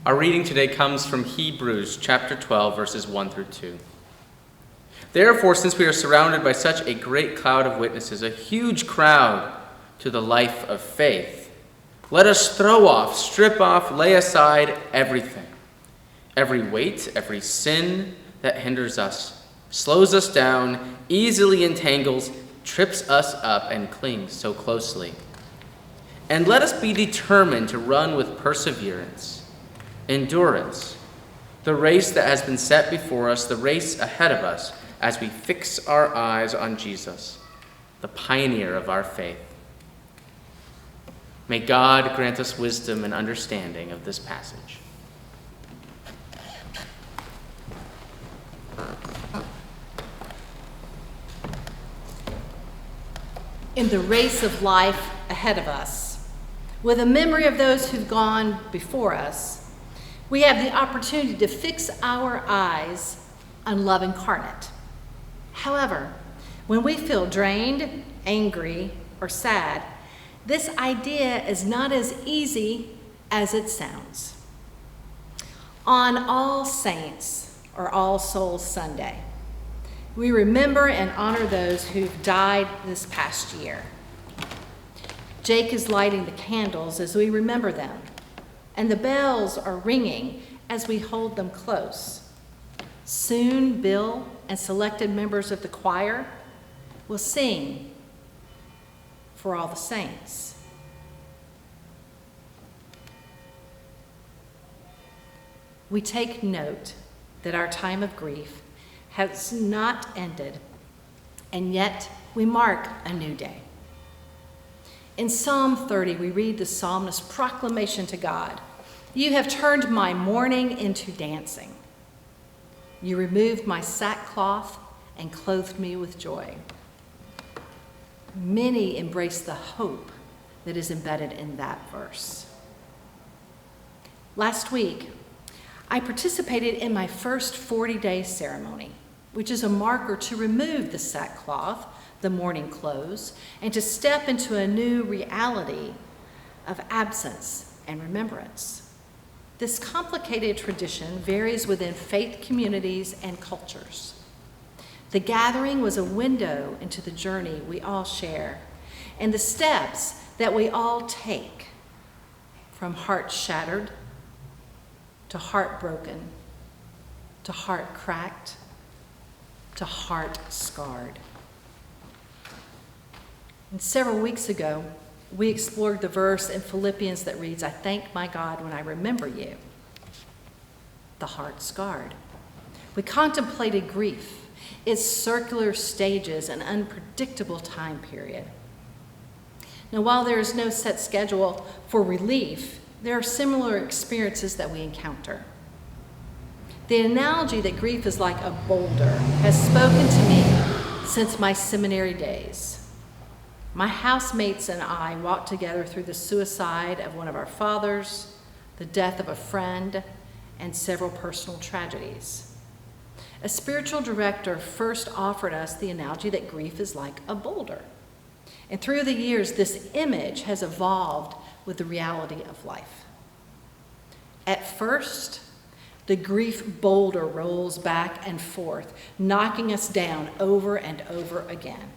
Our reading today comes from Hebrews chapter 12, verses 1 through 2. Therefore, since we are surrounded by such a great cloud of witnesses, a huge crowd to the life of faith, let us throw off, strip off, lay aside everything, every weight, every sin that hinders us, slows us down, easily entangles, trips us up, and clings so closely. And let us be determined to run with perseverance, endurance, the race that has been set before us, the race ahead of us, as we fix our eyes on Jesus, the pioneer of our faith. May God grant us wisdom and understanding of this passage. In the race of life ahead of us, with a memory of those who've gone before us, we have the opportunity to fix our eyes on love incarnate. However, when we feel drained, angry, or sad, this idea is not as easy as it sounds. On All Saints, or All Souls Sunday, we remember and honor those who've died this past year. Jake is lighting the candles as we remember them, and the bells are ringing as we hold them close. Soon, Bill and selected members of the choir will sing for all the saints. We take note that our time of grief has not ended, and yet we mark a new day. In Psalm 30, we read the psalmist's proclamation to God. You have turned my mourning into dancing. You removed my sackcloth and clothed me with joy. Many embrace the hope that is embedded in that verse. Last week, I participated in my first 40-day ceremony, which is a marker to remove the sackcloth, the mourning clothes, and to step into a new reality of absence and remembrance. This complicated tradition varies within faith communities and cultures. The gathering was a window into the journey we all share and the steps that we all take, from heart shattered to heart broken to heart cracked to heart scarred. And several weeks ago, we explored the verse in Philippians that reads, I thank my God when I remember you, the heart scarred. We contemplated grief, its circular stages and unpredictable time period. Now, while there is no set schedule for relief, there are similar experiences that we encounter. The analogy that grief is like a boulder has spoken to me since my seminary days. My housemates and I walked together through the suicide of one of our fathers, the death of a friend, and several personal tragedies. A spiritual director first offered us the analogy that grief is like a boulder. And through the years, this image has evolved with the reality of life. At first, the grief boulder rolls back and forth, knocking us down over and over again.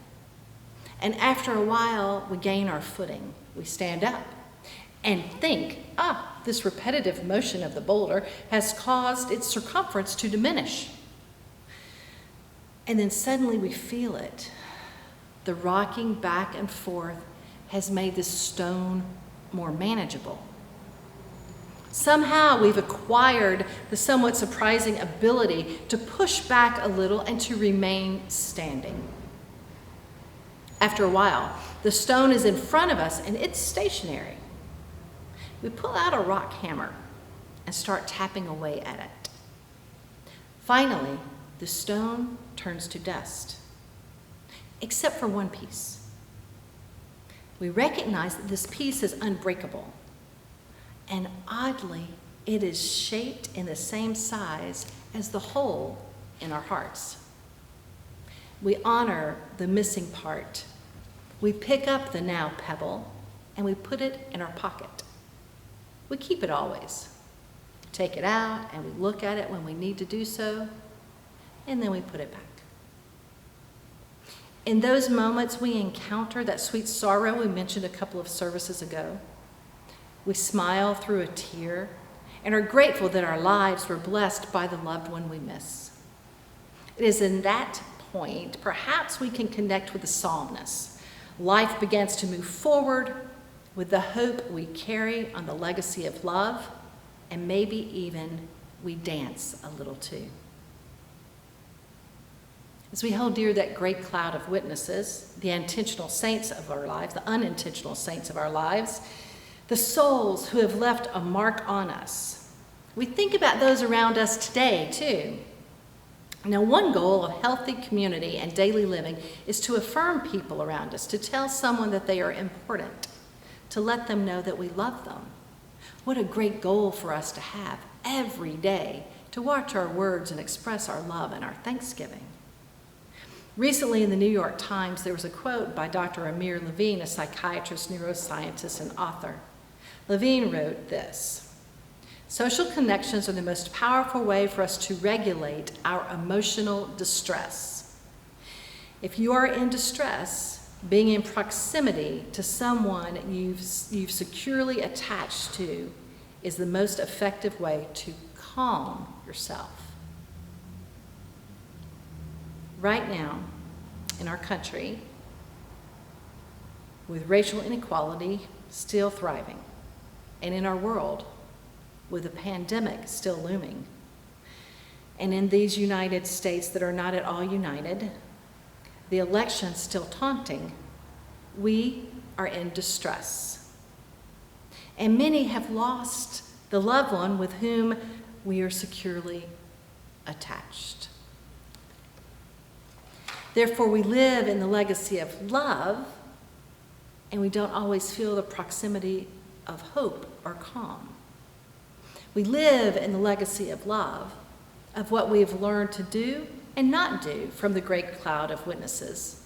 And after a while, we gain our footing. We stand up and think, this repetitive motion of the boulder has caused its circumference to diminish. And then suddenly we feel it. The rocking back and forth has made the stone more manageable. Somehow we've acquired the somewhat surprising ability to push back a little and to remain standing. After a while, the stone is in front of us and it's stationary. We pull out a rock hammer and start tapping away at it. Finally, the stone turns to dust, except for one piece. We recognize that this piece is unbreakable, and oddly, it is shaped in the same size as the hole in our hearts. We honor the missing part. We pick up the now pebble and we put it in our pocket. We keep it always. take it out, and we look at it when we need to do so, and then we put it back. In those moments, we encounter that sweet sorrow we mentioned a couple of services ago. We smile through a tear and are grateful that our lives were blessed by the loved one we miss. It is in that point, perhaps we can connect with the psalmist. Life begins to move forward with the hope we carry on the legacy of love, and maybe even we dance a little too. As we hold dear that great cloud of witnesses, the intentional saints of our lives, the unintentional saints of our lives, the souls who have left a mark on us, we think about those around us today too. Now, one goal of healthy community and daily living is to affirm people around us, to tell someone that they are important, to let them know that we love them. What a great goal for us to have every day, to watch our words and express our love and our thanksgiving. Recently in the New York Times, there was a quote by Dr. Amir Levine, a psychiatrist, neuroscientist, and author. Levine wrote this: "Social connections are the most powerful way for us to regulate our emotional distress. If you are in distress, being in proximity to someone you've securely attached to is the most effective way to calm yourself." Right now, in our country, with racial inequality still thriving, and in our world, with a pandemic still looming, and in these United States that are not at all united, the election still taunting, we are in distress. And many have lost the loved one with whom we are securely attached. Therefore, we live in the legacy of love, and we don't always feel the proximity of hope or calm. We live in the legacy of love, of what we've learned to do and not do from the great cloud of witnesses.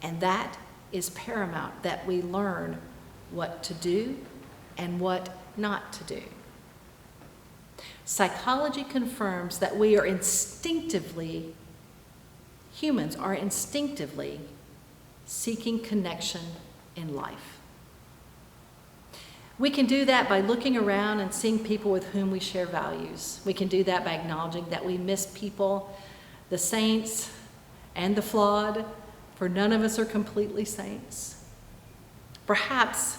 And that is paramount, that we learn what to do and what not to do. Psychology confirms that we are humans are instinctively seeking connection in life. We can do that by looking around and seeing people with whom we share values. We can do that by acknowledging that we miss people, the saints and the flawed, for none of us are completely saints. Perhaps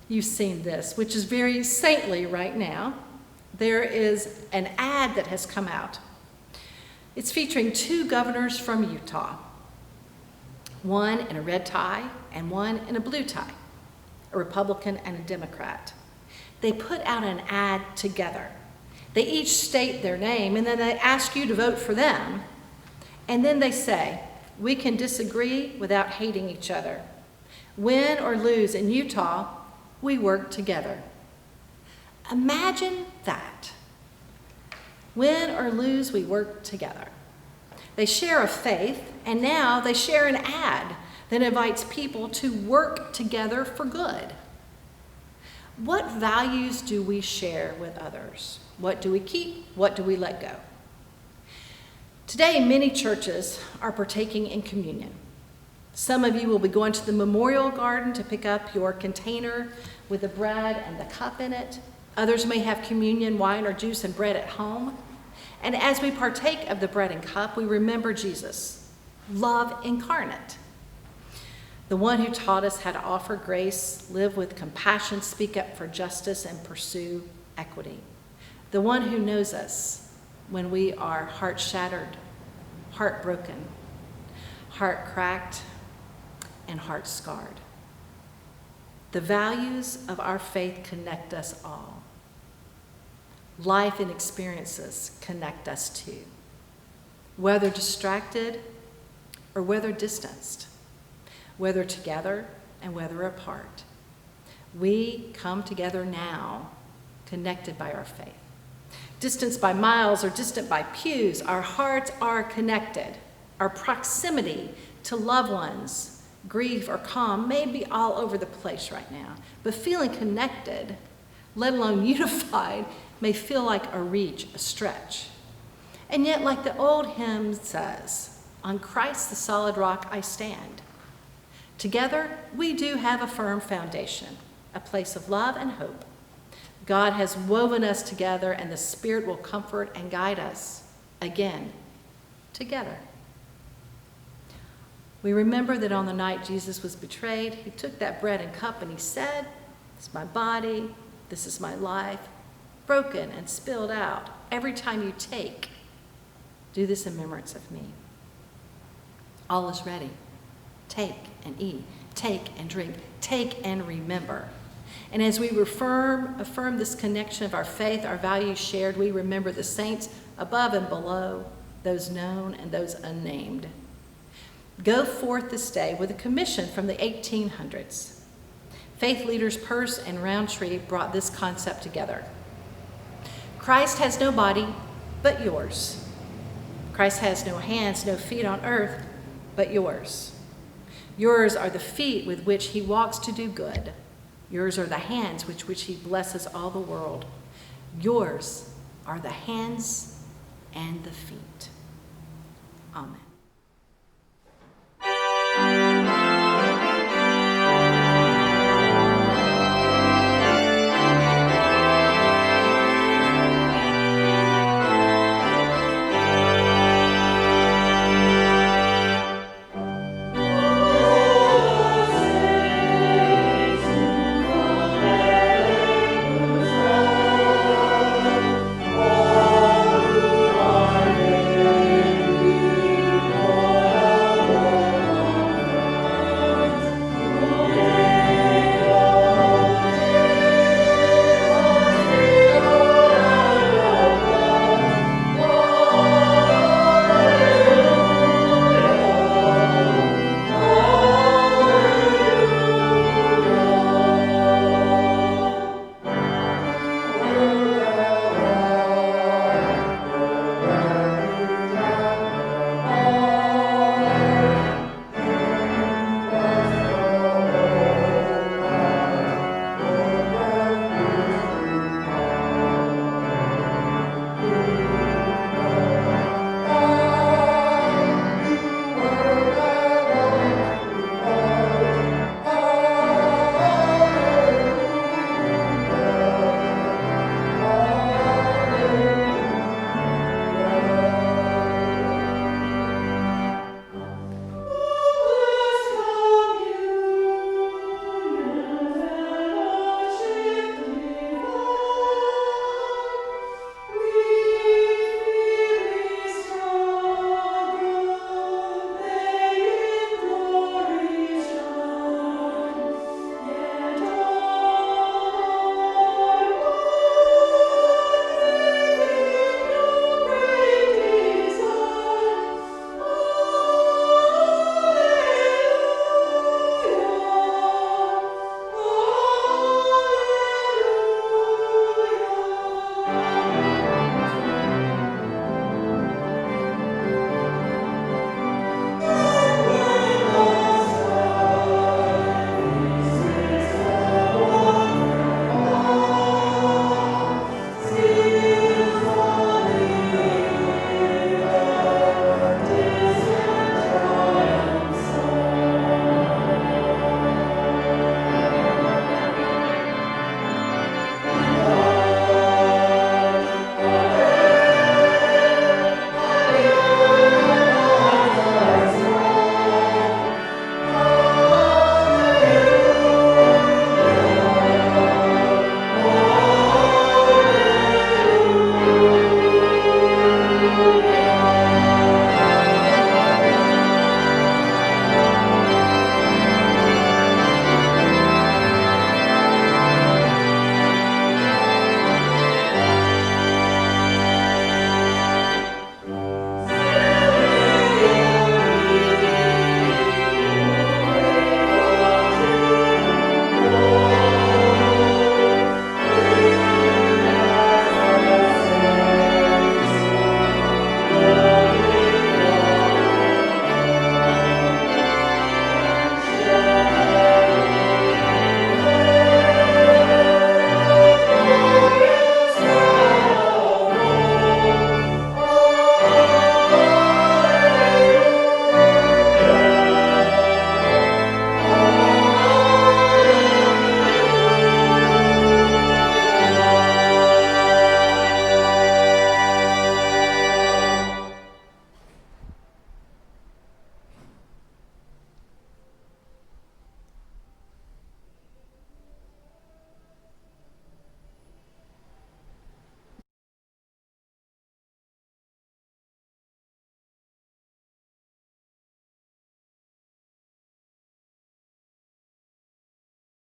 you've seen this, which is very saintly right now. There is an ad that has come out. It's featuring two governors from Utah, one in a red tie and one in a blue tie, a Republican and a Democrat. They put out an ad together. They each state their name, and then they ask you to vote for them. And then they say, we can disagree without hating each other. Win or lose in Utah, we work together. Imagine that. Win or lose, we work together. They share a faith, and now they share an ad that invites people to work together for good. What values do we share with others? What do we keep? What do we let go? Today, many churches are partaking in communion. Some of you will be going to the memorial garden to pick up your container with the bread and the cup in it. Others may have communion, wine or juice and bread at home. And as we partake of the bread and cup, we remember Jesus, love incarnate, the one who taught us how to offer grace, live with compassion, speak up for justice, and pursue equity, the one who knows us when we are heart shattered, heart broken, heart cracked, and heart scarred. The values of our faith connect us all. Life and experiences connect us too, whether distracted or whether distanced, whether together and whether apart. We come together now, connected by our faith. Distanced by miles or distant by pews, our hearts are connected. Our proximity to loved ones, grief or calm, may be all over the place right now, but feeling connected, let alone unified, may feel like a reach, a stretch. And yet, like the old hymn says, on Christ the solid rock I stand. Together, we do have a firm foundation, a place of love and hope. God has woven us together, and the Spirit will comfort and guide us again, together. We remember that on the night Jesus was betrayed, he took that bread and cup and he said, "This is my body, this is my life, broken and spilled out. Every time you take, do this in remembrance of me." All is ready. Take and eat, take and drink, take and remember. And as we affirm this connection of our faith, our values shared, we remember the saints above and below, those known and those unnamed. Go forth this day with a commission from the 1800s. Faith leaders Peirce and Roundtree brought this concept together. Christ has no body but yours. Christ has no hands, no feet on earth but yours. Yours are the feet with which he walks to do good. Yours are the hands with which he blesses all the world. Yours are the hands and the feet. Amen.